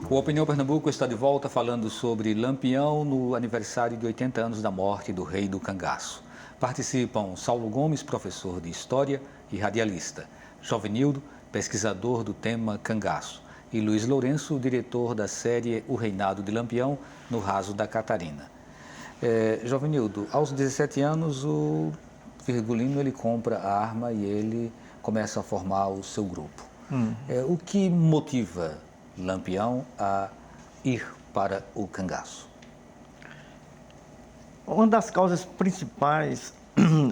O Opinião Pernambuco está de volta falando sobre Lampião no aniversário de 80 anos da morte do rei do cangaço. Participam Saulo Gomes, professor de História e radialista, Jovenildo, pesquisador do tema cangaço, e Luiz Lourenço, diretor da série O Reinado de Lampião, no Raso da Catarina. Jovenildo, aos 17 anos, o Virgulino ele compra a arma e ele começa a formar o seu grupo. O que motiva Lampião a ir para o cangaço? Uma das causas principais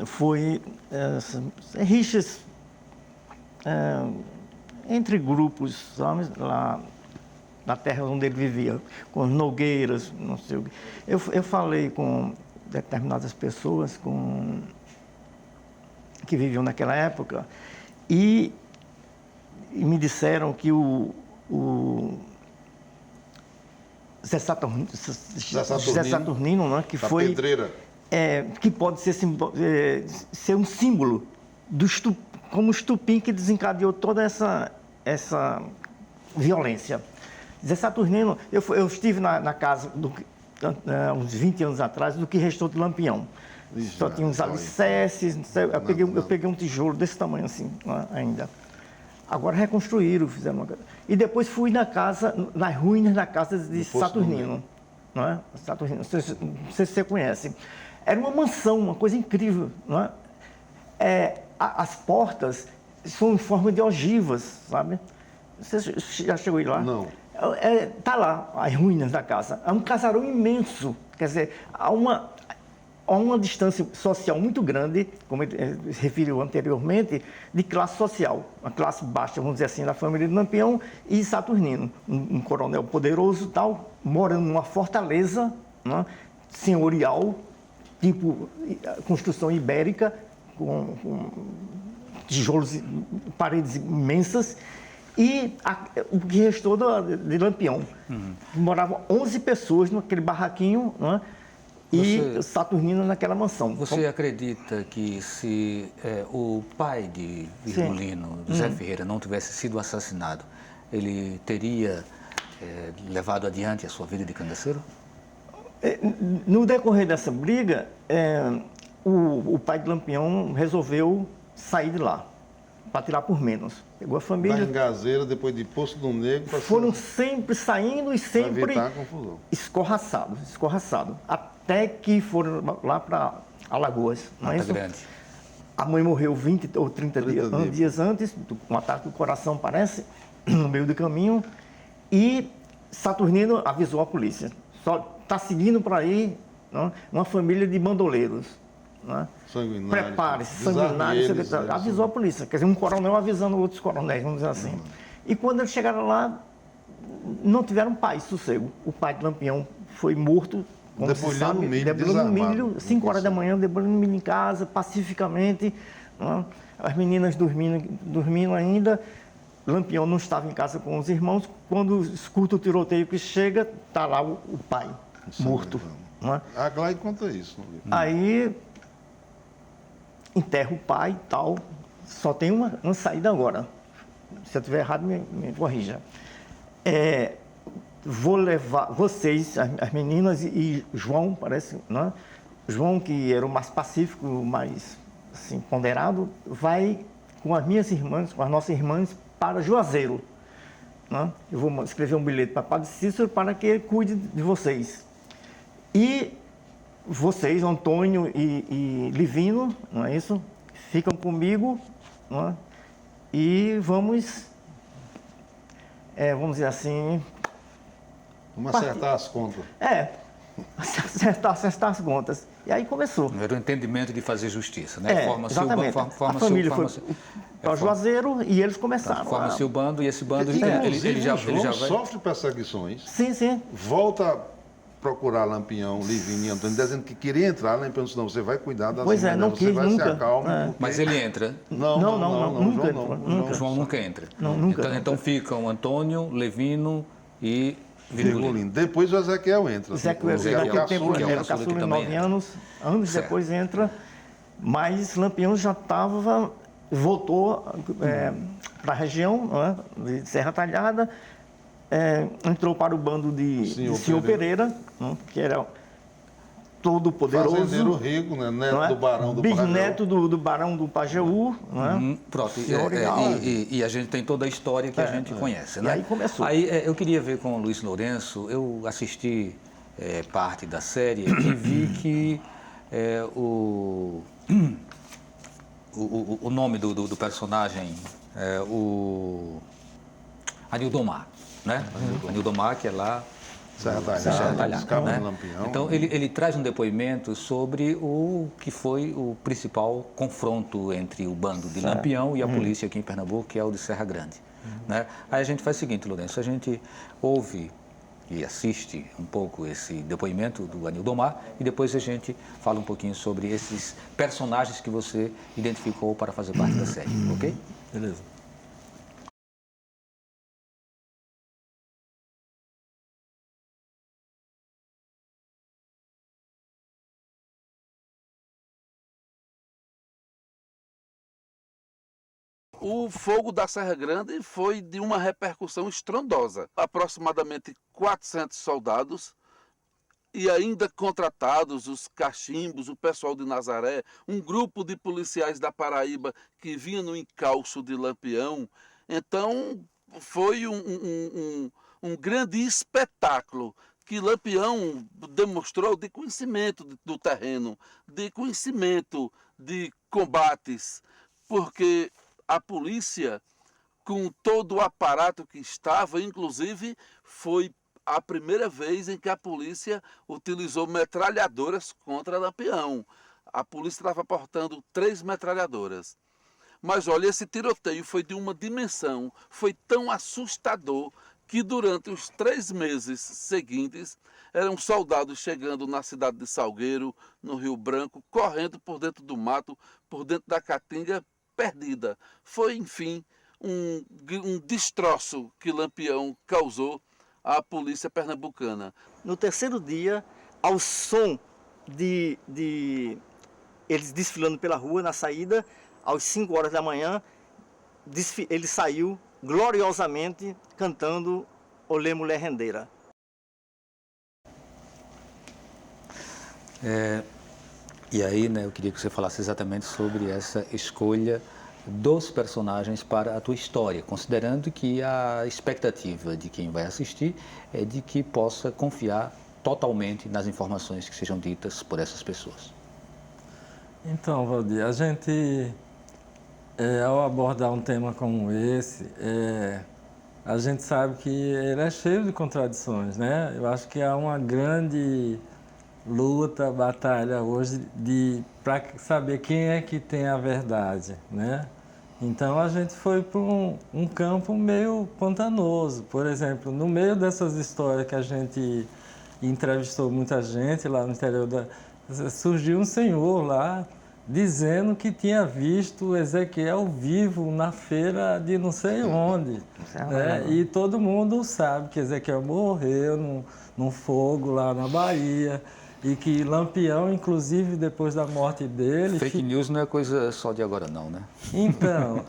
foi rixas entre grupos, sabe, lá na terra onde ele vivia, com os nogueiras, não sei o quê. Eu falei com determinadas pessoas que viviam naquela época e me disseram que o Zé Saturnino, né, que foi pedreira. Que pode ser um símbolo como estupim que desencadeou toda essa violência. Zé Saturnino, eu estive na casa uns 20 anos atrás do que restou de Lampião. Só tinha uns alicerces, eu peguei um tijolo desse tamanho assim, ainda. Agora reconstruíram, fizeram uma... E depois fui nas ruínas da casa de Saturnino. Não é? Saturnino, não sei se você conhece. Era uma mansão, uma coisa incrível. Não é? As portas são em forma de ogivas, sabe? Você já chegou aí lá? Não. Está lá, as ruínas da casa. É um casarão imenso. Quer dizer, há uma distância social muito grande, como ele referiu anteriormente, de classe social. A classe baixa, vamos dizer assim, da família de Lampião e Saturnino. Um coronel poderoso, tal, morando numa fortaleza, né, senhorial, tipo construção ibérica, com tijolos, paredes imensas, e o que restou de Lampião. Moravam 11 pessoas naquele barraquinho, né, e Saturnino naquela mansão. Você acredita que se o pai de Virgulino, José Ferreira, não tivesse sido assassinado, ele teria levado adiante a sua vida de cangaceiro? No decorrer dessa briga, o pai de Lampião resolveu sair de lá, para tirar por menos. Pegou a família... Da Engazeira, depois de Poço do Negro... Foram sempre saindo e sempre escorraçados. Até que foram lá para Alagoas. Mata Grande. A mãe morreu 20 ou 30 dias antes, um ataque do coração, parece, no meio do caminho. E Saturnino avisou a polícia. Só está seguindo por aí, não, uma família de bandoleiros. Né? Prepare-se, sanguinários, avisou a polícia. Quer dizer, um coronel avisando outros coronéis, vamos dizer assim. E quando eles chegaram lá, não tiveram paz, sossego. O pai de Lampião foi morto, como se sabe, debulhando milho, 5 horas da manhã, debulhando milho em casa, pacificamente. Né? As meninas dormindo ainda. Lampião não estava em casa com os irmãos. Quando escuta o tiroteio que chega, está lá o pai, morto. Né? A Glai conta isso. Aí... enterra o pai e tal, só tem uma saída agora. Se eu estiver errado, me corrija. Vou levar vocês, as meninas e João, parece, né? João, que era o mais pacífico, o mais assim, ponderado, vai com as minhas irmãs, com as nossas irmãs, para Juazeiro. Né? Eu vou escrever um bilhete para Padre Cícero para que ele cuide de vocês. E vocês, Antônio e Livino, não é isso? Ficam comigo, não é? E vamos dizer assim... Vamos acertar as contas. Acertar as contas. E aí começou. Era o entendimento de fazer justiça, né? Exatamente. A família foi para o Juazeiro e eles começaram. Forma-se o bando e esse bando... ele já sofre perseguições. Sim. Volta... procurar Lampião, Livino e Antônio, dizendo que queria entrar. Lampião disse, não, você vai cuidar das mulheres, não você quis, vai nunca. se acalma. Porque... Mas ele entra? Não, nunca. João nunca entra. Nunca. Então ficam Antônio, Levino e Virgulino. Depois o Ezequiel entra. Ezequiel naquele tempo era caçula de 9 anos, depois entra, mas Lampião já voltou para a região, né, de Serra Talhada, entrou para o bando de Senhor Pereira, né, que era todo poderoso. Fazendeiro rico, né? Neto do Barão do Pajeú. Bisneto do Barão do Pajeú. Né? Pronto, e a gente tem toda a história que a gente conhece, né? E aí começou. Aí eu queria ver com o Luiz Lourenço, eu assisti parte da série e vi que o nome do personagem é o Anildomar, né? Anildomar, que é lá Serra Talhada, né? Lampião. Então ele traz um depoimento sobre o que foi o principal confronto entre o bando de Lampião e a polícia aqui em Pernambuco, que é o de Serra Grande, né? Aí a gente faz o seguinte, Lourenço, a gente ouve e assiste um pouco esse depoimento do Anildomar e depois a gente fala um pouquinho sobre esses personagens que você identificou para fazer parte da série, ok? Beleza. O fogo da Serra Grande foi de uma repercussão estrondosa. Aproximadamente 400 soldados e ainda contratados, os cachimbos, o pessoal de Nazaré, um grupo de policiais da Paraíba que vinha no encalço de Lampião. Então foi um grande espetáculo que Lampião demonstrou de conhecimento do terreno, de conhecimento de combates, porque a polícia, com todo o aparato que estava, inclusive foi a primeira vez em que a polícia utilizou metralhadoras contra Lampião. A polícia estava portando 3 metralhadoras. Mas olha, esse tiroteio foi de uma dimensão, foi tão assustador, que durante os 3 meses seguintes, eram soldados chegando na cidade de Salgueiro, no Rio Branco, correndo por dentro do mato, por dentro da caatinga, perdida. Foi, enfim, um destroço que Lampião causou à polícia pernambucana. No terceiro dia, ao som de eles desfilando pela rua, na saída, às 5 horas da manhã, ele saiu gloriosamente cantando Olê Mulher Rendeira. E aí, né, eu queria que você falasse exatamente sobre essa escolha dos personagens para a tua história, considerando que a expectativa de quem vai assistir é de que possa confiar totalmente nas informações que sejam ditas por essas pessoas. Então, Valdir, a gente, ao abordar um tema como esse, a gente sabe que ele é cheio de contradições, né? Eu acho que há uma grande luta, batalha hoje para saber quem é que tem a verdade, né? Então a gente foi para um campo meio pantanoso. Por exemplo, no meio dessas histórias que a gente entrevistou muita gente lá no interior surgiu um senhor lá dizendo que tinha visto Ezequiel vivo na feira de não sei onde, né? E todo mundo sabe que Ezequiel morreu num fogo lá na Bahia. E que Lampião, inclusive, depois da morte dele... Fake news não é coisa só de agora não, né? Então,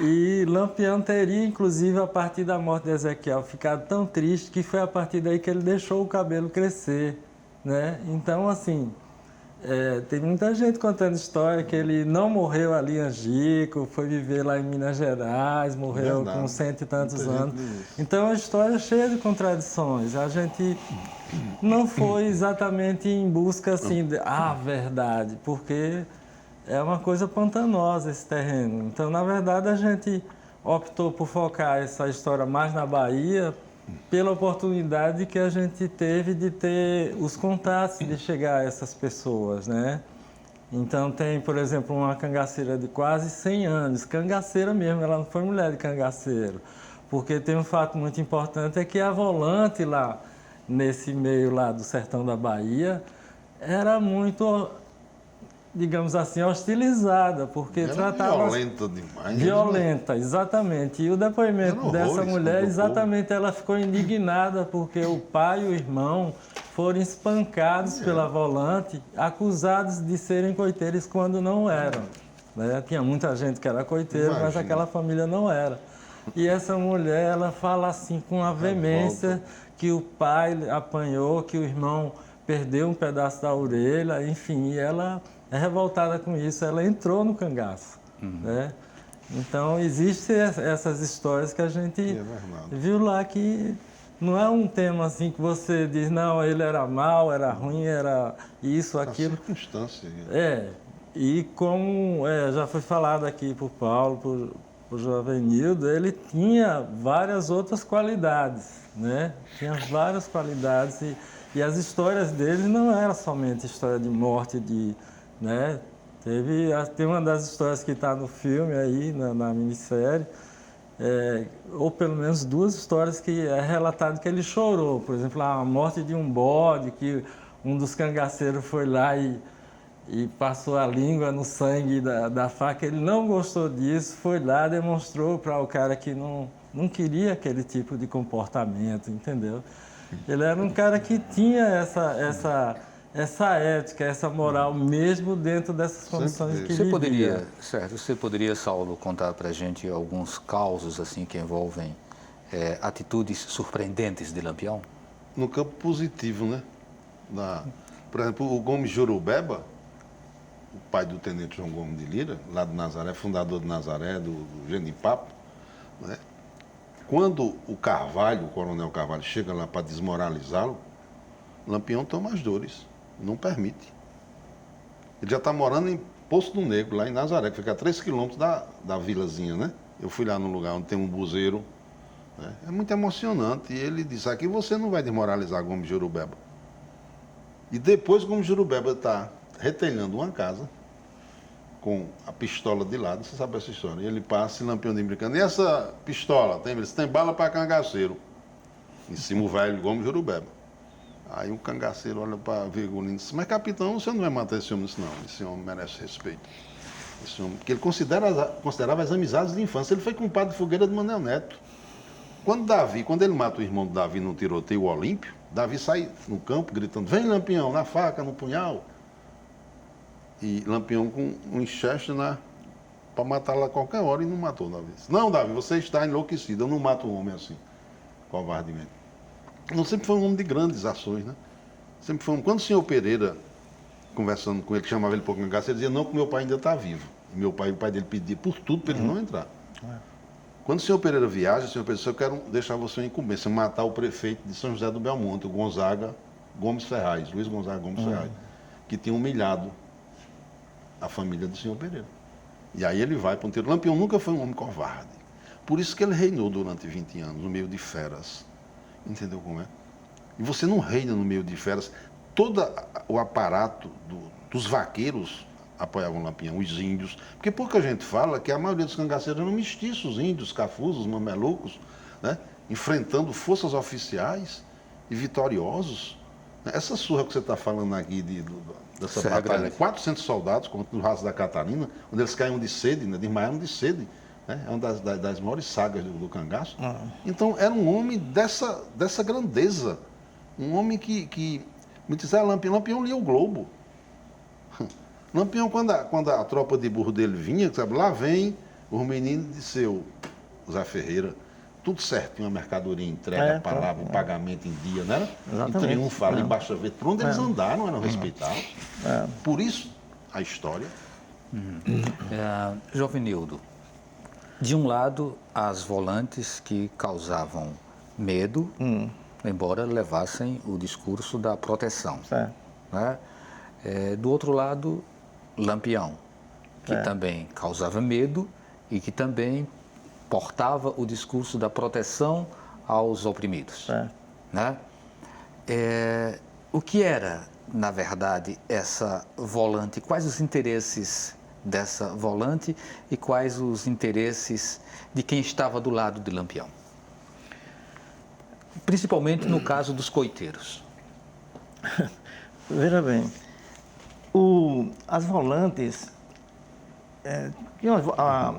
e Lampião teria, inclusive, a partir da morte de Ezequiel, ficado tão triste que foi a partir daí que ele deixou o cabelo crescer, né? Então, assim, tem muita gente contando história que ele não morreu ali em Angico, foi viver lá em Minas Gerais, morreu com 100 e tantos anos. Então, a história é cheia de contradições. A gente não foi exatamente em busca assim de verdade, porque é uma coisa pantanosa esse terreno. Então, na verdade, a gente optou por focar essa história mais na Bahia pela oportunidade que a gente teve de ter os contatos, de chegar a essas pessoas, né? Então, tem, por exemplo, uma cangaceira de quase 100 anos, cangaceira mesmo, ela não foi mulher de cangaceiro, porque tem um fato muito importante, é que a volante lá, nesse meio lá do sertão da Bahia, era muito, digamos assim, hostilizada, porque era tratava... violenta demais. Violenta, exatamente. E o depoimento dessa mulher, exatamente, ela ficou indignada porque o pai e o irmão foram espancados pela volante, acusados de serem coiteiros quando não eram, né? Tinha muita gente que era coiteiro, mas aquela família não era. E essa mulher, ela fala assim com a veemência que o pai apanhou, que o irmão perdeu um pedaço da orelha, enfim, e ela é revoltada com isso, ela entrou no cangaço, né? Então, existem essas histórias que a gente viu lá, que não é um tema assim que você diz, não, ele era mau, era ruim, era isso, aquilo. Circunstância. E como já foi falado aqui por Paulo, por Jovenildo, ele tinha várias outras qualidades, né? Tinha várias qualidades e as histórias dele não era somente história de morte, né? Tem uma das histórias que está no filme aí, na minissérie, ou pelo menos 2 histórias que é relatado que ele chorou. Por exemplo, a morte de um bode, que um dos cangaceiros foi lá e passou a língua no sangue da faca. Ele não gostou disso, foi lá, demonstrou para o cara que não queria aquele tipo de comportamento, entendeu? Ele era um cara que tinha essa ética, essa moral, mesmo dentro dessas condições que vivia. Você poderia, Saulo, contar para a gente alguns causos assim que envolvem atitudes surpreendentes de Lampião? No campo positivo, né? Por exemplo, o Gomes Jorobeba, o pai do tenente João Gomes de Lira, lá de Nazaré, fundador de Nazaré, do Genipapo, né? Quando o coronel Carvalho, chega lá para desmoralizá-lo, Lampião toma as dores, não permite. Ele já está morando em Poço do Negro, lá em Nazaré, que fica a 3 quilômetros da vilazinha, né? Eu fui lá no lugar onde tem um buzeiro, né? É muito emocionante. E ele disse, aqui você não vai desmoralizar Gomes Jorobeba. E depois Gomes Jorobeba está retelhando uma casa com a pistola de lado, você sabe essa história. E ele passa e Lampião de brincando. E essa pistola? Tem bala para cangaceiro. Em cima o velho Gomes Jorobeba. Aí o cangaceiro olha para Virgulino e diz, mas capitão, você não vai matar esse homem? Disse, não, esse homem merece respeito. Esse homem, porque ele considerava as amizades de infância. Ele foi compadre de fogueira de Manuel Neto. Quando ele mata o irmão do Davi no tiroteio Olímpio, Davi sai no campo gritando, vem Lampião, na faca, no punhal. E Lampião com um enxeste para matá-la a qualquer hora e não matou Davi. Não, Davi, você está enlouquecido, eu não mato um homem assim, covardemente. Não, sempre foi um homem de grandes ações, né? Sempre foi Quando o senhor Pereira, conversando com ele, chamava ele para o cangaceiro, ele dizia, não, que meu pai ainda está vivo. E o pai dele pedia por tudo para ele não entrar. Quando o senhor Pereira viaja, o senhor Pereira, eu quero deixar você em incumbência, matar o prefeito de São José do Belmonte, o Gonzaga Gomes Ferraz, Luiz Gonzaga Gomes Ferraz, que tinha humilhado a família do senhor Pereira. E aí ele vai para um tiro. Lampião nunca foi um homem covarde. Por isso que ele reinou durante 20 anos, no meio de feras. Entendeu como é? E você não reina no meio de feras. Todo o aparato dos vaqueiros apoiavam Lampião, os índios. Porque pouca gente fala que a maioria dos cangaceiros eram mestiços, índios, cafuzos, mamelucos, né? Enfrentando forças oficiais e vitoriosos. Essa surra que você está falando aqui dessa Serra batalha, Grande. 400 soldados contra o Raso da Catarina, onde eles caíam de sede, né? Desmaiaram de sede. Né? É uma das maiores sagas do cangaço. Então, era um homem dessa grandeza. Um homem que me dizia, Lampião lia o Globo. Lampião, quando a tropa de burro dele vinha, sabe, lá vem os meninos de seu Zé Ferreira, tudo certinho, a mercadoria entrega, a palavra, o pagamento em dia, né? Em Triunfo, ali em Baixa Verde, por onde eles andaram, eram respeitados. Por isso, a história. Jovenildo, de um lado, as volantes que causavam medo, embora levassem o discurso da proteção. Né? Do outro lado, Lampião, que também causava medo e que também portava o discurso da proteção aos oprimidos. Né? O que era, na verdade, essa volante? Quais os interesses dessa volante e quais os interesses de quem estava do lado de Lampião? Principalmente no caso dos coiteiros. Veja bem, as volantes,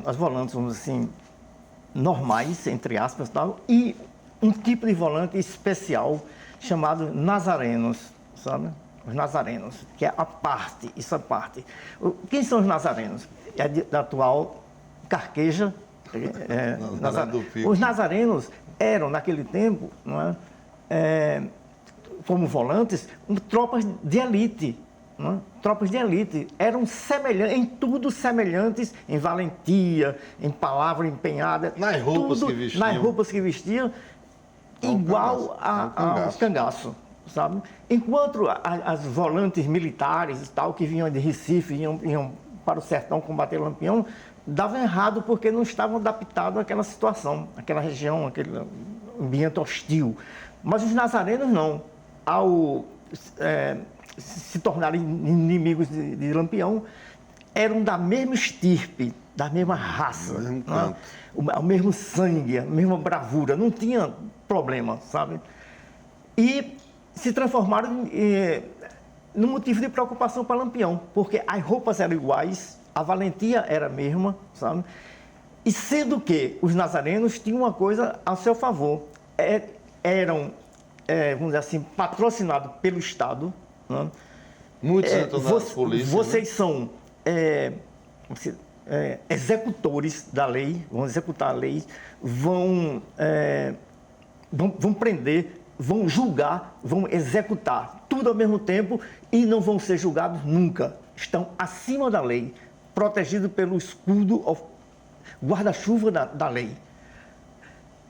as volantes, vamos dizer assim, normais, entre aspas, tal, e um tipo de volante especial chamado nazarenos, sabe? Os nazarenos, que é essa parte. Quem são os nazarenos? É da atual Carqueja, Nazaré do Pico. Os nazarenos eram, naquele tempo, não é, como volantes, tropas de elite. Não é? Tropas de elite. Eram semelhantes, em tudo semelhantes, em valentia, em palavra empenhada. Nas roupas que vestiam. Nas roupas que vestiam, igual ao cangaço, sabe? Enquanto as volantes militares e tal, que vinham de Recife, iam para o sertão combater Lampião, davam errado porque não estavam adaptados àquela situação, àquela região, aquele ambiente hostil. Mas os nazarenos não. Ao se tornarem inimigos de Lampião, eram da mesma estirpe, da mesma raça, né? O mesmo sangue, a mesma bravura, não tinha problema, sabe? E se transformaram num motivo de preocupação para Lampião, porque as roupas eram iguais, a valentia era a mesma, sabe? E sendo que os nazarenos tinham uma coisa a seu favor, eram, vamos dizer assim, patrocinados pelo Estado, né? Muitos entram na polícia. Vocês, né? são executores da lei, vão executar a lei, vão prender, vão julgar, vão executar, tudo ao mesmo tempo e não vão ser julgados nunca. Estão acima da lei, protegidos pelo escudo, guarda-chuva da lei.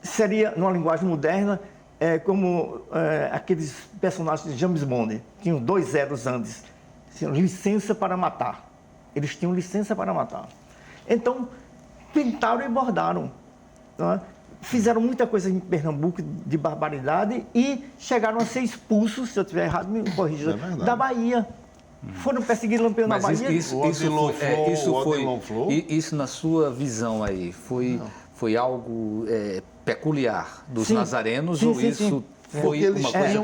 Seria, numa linguagem moderna, como aqueles personagens de James Bond, tinham 2 zeros antes, tinham licença para matar. Eles tinham licença para matar. Então, pintaram e bordaram. Tá? Fizeram muita coisa em Pernambuco de barbaridade e chegaram a ser expulsos, se eu estiver errado, me corrija, da Bahia. Foram perseguir Lampião na Bahia. Isso, na sua visão aí, foi algo peculiar dos nazarenos, ou isso foi uma coisa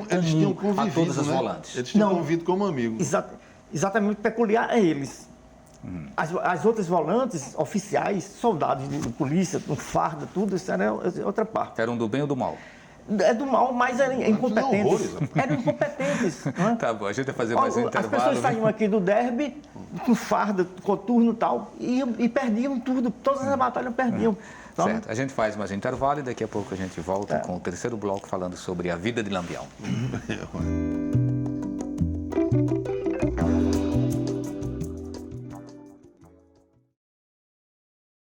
comum a todas as volantes? Eles tinham convido como amigos. Exatamente, peculiar a eles. As outras volantes, oficiais, soldados de polícia, com farda, tudo, isso era outra parte. Eram do bem ou do mal? É do mal, mas eram incompetentes. Eram incompetentes. Não é? Tá bom, a gente vai fazer mais um intervalo. As pessoas saíam aqui do derby, com farda, coturno e tal, e perdiam tudo. Todas as batalhas perdiam. Certo, a gente faz mais um intervalo e daqui a pouco a gente volta com o terceiro bloco falando sobre a vida de Lampião.